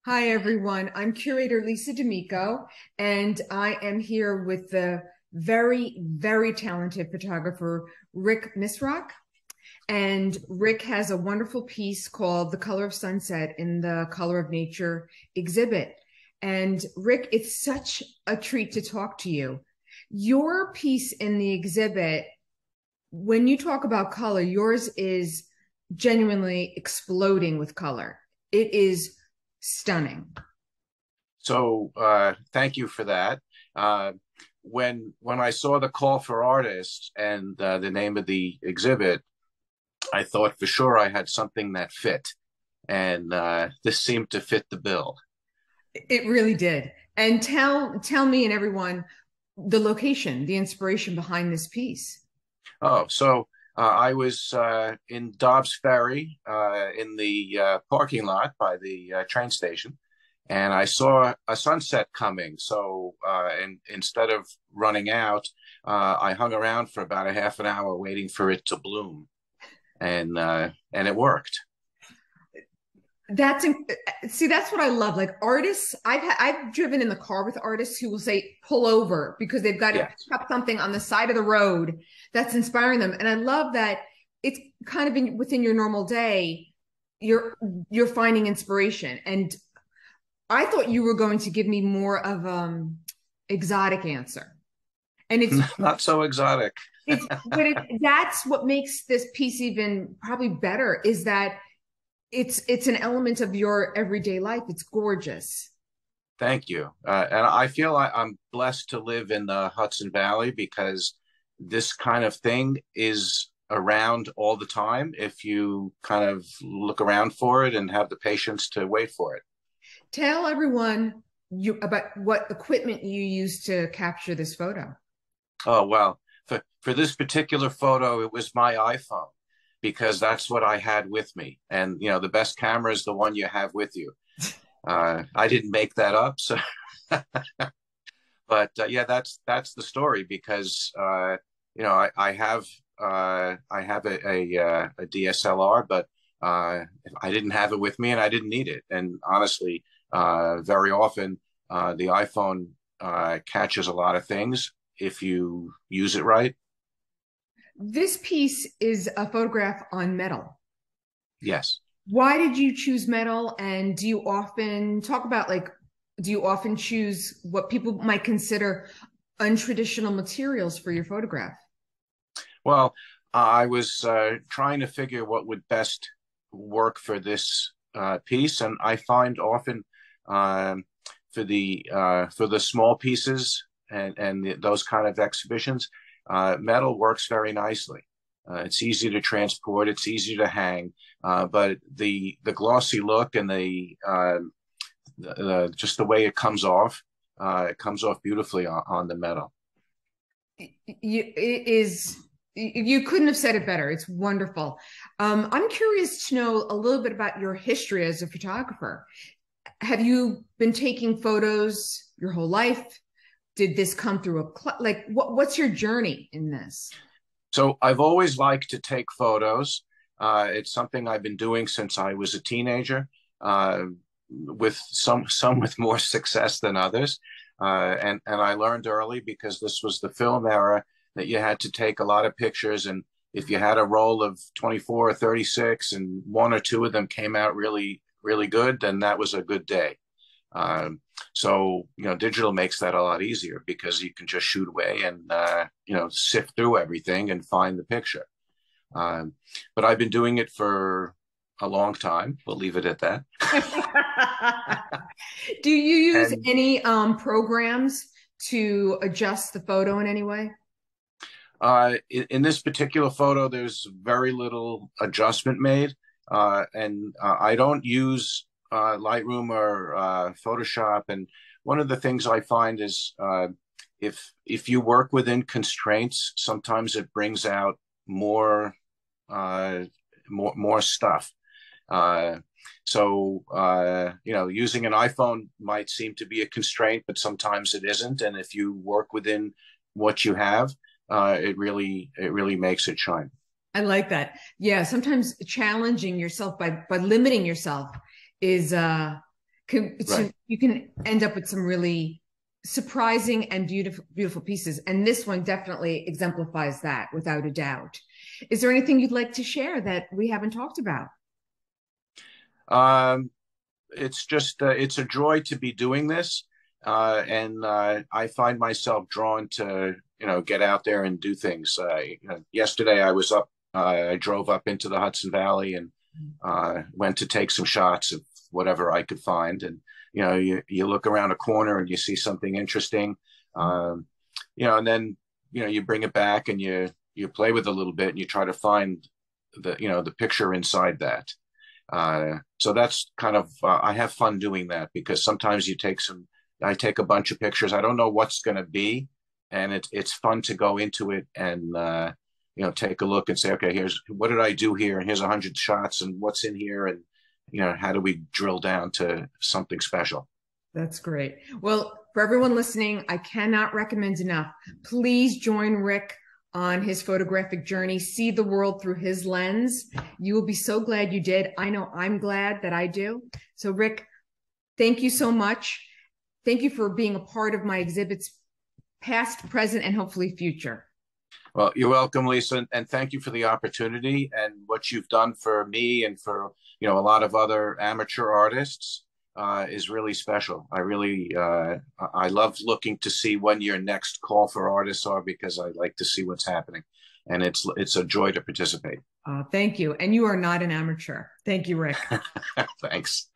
Hi, everyone. I'm curator Lisa D'Amico, and I am here with the very talented photographer, Rick Misrok. And Rick has a wonderful piece called The Color of Sunset in the Color of Nature exhibit. And Rick, it's such a treat to talk to you. Your piece in the exhibit, when you talk about color, yours is genuinely exploding with color. It is stunning. Thank you for that. Uh, when I saw the call for artists and the name of the exhibit, I thought for sure I had something that fit, and this seemed to fit the bill. It really did. And tell me and everyone the location, the inspiration behind this piece. I was in Dobbs Ferry in the parking lot by the train station, and I saw a sunset coming. Instead of running out, I hung around for about a half an hour waiting for it to bloom, and it worked. That's See, that's what I love. Like artists, I've driven in the car with artists who will say pull over because they've got to Yeah. pick up something on the side of the road that's inspiring them. And I love that it's kind of within your normal day, you're you're finding inspiration. And I thought you were going to give me more of exotic answer. And Not so exotic. that's what makes this piece even probably better is that it's an element of your everyday life. It's gorgeous. Thank you. And I feel I'm blessed to live in the Hudson Valley because this kind of thing is around all the time if you kind of look around for it and have the patience to wait for it. Tell everyone you about what equipment you use to capture this photo. Oh, well, for this particular photo, it was my iPhone because that's what I had with me. And, you know, the best camera is the one you have with you. I didn't make that up. So, but yeah, that's the story because, I have a DSLR, but I didn't have it with me and I didn't need it. And honestly, very often the iPhone catches a lot of things if you use it right. This piece is a photograph on metal. Yes. Why did you choose metal? And do you often talk about do you often choose what people might consider untraditional materials for your photograph? Well, I was trying to figure what would best work for this piece, and I find often um, for the small pieces and those kind of exhibitions, metal works very nicely. It's easy to transport, it's easy to hang, but the glossy look and just the way it comes off beautifully on the metal. It is, you couldn't have said it better. It's wonderful. I'm curious to know a little bit about your history as a photographer. Have you been taking photos your whole life? Did this come through what's your journey in this? So I've always liked to take photos. It's something I've been doing since I was a teenager, with some with more success than others. And I learned early because this was the film era that you had to take a lot of pictures, and if you had a roll of 24 or 36 and one or two of them came out really good, then that was a good day. Digital makes that a lot easier because you can just shoot away and sift through everything and find the picture. But I've been doing it for a long time. We'll leave it at that. Do you use And any programs to adjust the photo in any way? in this particular photo, there's very little adjustment made, and I don't use Lightroom or Photoshop. And one of the things I find is if you work within constraints, sometimes it brings out more uh, more stuff. Using an iPhone might seem to be a constraint, but sometimes it isn't. And if you work within what you have, it really makes it shine. I like that. Yeah, sometimes challenging yourself by limiting yourself is Right. you can end up with some really surprising and beautiful pieces. And this one definitely exemplifies that without a doubt. Is there anything you'd like to share that we haven't talked about? Um, it's just it's a joy to be doing this, and I find myself drawn to get out there and do things. Yesterday I was up. I drove up into the Hudson Valley and went to take some shots of whatever I could find. And you look around a corner and you see something interesting, um, and then you bring it back and you play with it a little bit and you try to find the picture inside that. So that's kind of I have fun doing that because sometimes I take a bunch of pictures. I don't know what's going to be, and it's fun to go into it and take a look and say, okay, here's what did I do here, and here's 100 shots, and what's in here, and how do we drill down to something special. That's great. Well, for everyone listening, I cannot recommend enough. Please join Rick on his photographic journey. See the world through his lens. You will be so glad you did. I know I'm glad that I do. So, Rick, thank you so much. Thank you for being a part of my exhibits, past, present, and hopefully future. Well, you're welcome, Lisa, and thank you for the opportunity and what you've done for me and for a lot of other amateur artists is really special. I love looking to see when your next call for artists are because I like to see what's happening, and it's a joy to participate. Thank you, and you are not an amateur. Thank you, Rick. Thanks.